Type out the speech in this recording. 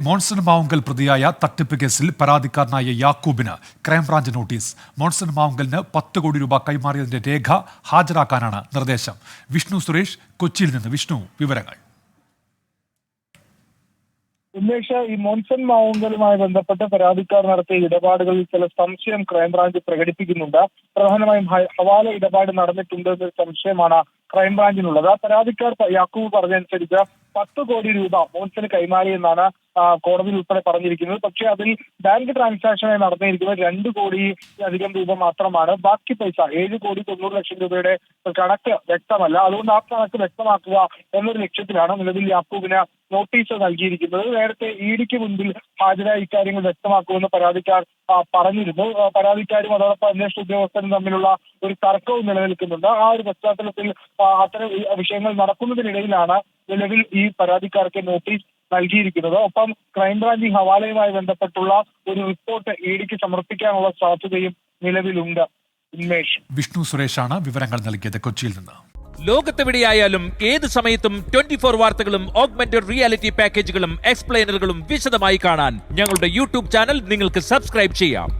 മോൺസൺ മാവുങ്കൽ പ്രതിയായ തട്ടിപ്പ് കേസിൽ പരാതിക്കാരനായ യാക്കൂബിന് ക്രൈംബ്രാഞ്ച് നോട്ടീസ്. മോൺസൺ മാവുങ്കലിന് 10 കോടി രൂപ കൈമാറിയതിന്റെ രേഖ ഹാജരാക്കാനാണ് നിർദ്ദേശം. വിഷ്ണു സുരേഷ്, കൊച്ചിയിൽ നിന്ന്. വിഷ്ണു, വിവരങ്ങൾ. ഉമേഷ്, ഈ മോൺസൺ മാവുങ്കലുമായി ബന്ധപ്പെട്ട് പരാതിക്കാർ നടത്തിയ ഇടപാടുകളിൽ ചില സംശയം ക്രൈംബ്രാഞ്ച് പ്രകടിപ്പിക്കുന്നുണ്ട്. പ്രധാനമായും ഹവാല ഇടപാട് നടന്നിട്ടുണ്ട് എന്നൊരു സംശയമാണ് ക്രൈംബ്രാഞ്ചിനുള്ളത്. പരാതിക്കാർ യാക്കൂബ് പറഞ്ഞതനുസരിച്ച് 10 കോടി രൂപ മോൺസന് കൈമാറിയെന്നാണ് കോടതിയിൽ ഉൾപ്പെടെ പറഞ്ഞിരിക്കുന്നത്. പക്ഷേ അതിൽ ബാങ്ക് ട്രാൻസാക്ഷനായി നടന്നിരിക്കുന്നത് 2 കോടിയിലധികം രൂപ മാത്രമാണ്. ബാക്കി പൈസ 7,90,00,000 രൂപയുടെ കണക്ക് വ്യക്തമല്ല. അതുകൊണ്ട് ആ കണക്ക് വ്യക്തമാക്കുക എന്നൊരു ലക്ഷ്യത്തിലാണ് നിലവിൽ യാക്കൂബിന് നോട്ടീസ് നൽകിയിരിക്കുന്നത്. നേരത്തെ ഇഡിക്ക് മുൻപിൽ ഹാജരായ ഇക്കാര്യങ്ങൾ വ്യക്തമാക്കുമെന്ന് പരാതിക്കാർ പറഞ്ഞിരുന്നു. പരാതിക്കാരും അതോടൊപ്പം അന്വേഷണ ഉദ്യോഗസ്ഥരും തമ്മിലുള്ള ഒരു തർക്കവും നിലനിൽക്കുന്നുണ്ട്. ആ ഒരു പശ്ചാത്തലത്തിൽ അത്തരം വിഷയങ്ങൾ നടക്കുന്നതിനിടയിലാണ് നിലവിൽ ഈ പരാതിക്കാർക്ക് നോട്ടീസ് നൽകിയിരിക്കുന്നത്. ഒപ്പം ക്രൈംബ്രാഞ്ച് ഹവാലയുമായി ബന്ധപ്പെട്ടുള്ള ഒരു റിപ്പോർട്ട് ഇഡിക്ക് സമർപ്പിക്കാനുള്ള സാധ്യതയും നിലവിലുണ്ട്. ഉന്മേഷ്. വിഷ്ണു സുരേഷാണ് വിവരങ്ങൾ നൽകിയത് കൊച്ചിയിൽ നിന്ന്. ലോകത്തെവിടെയായാലും ഏത് സമയത്തും 24 വാർത്തകളും ഓഗ്മെന്റഡ് റിയാലിറ്റി പാക്കേജുകളും എക്സ്പ്ലെയിനറുകളും വിശദമായി കാണാൻ ഞങ്ങളുടെ യൂട്യൂബ് ചാനൽ നിങ്ങൾക്ക് സബ്സ്ക്രൈബ് ചെയ്യാം.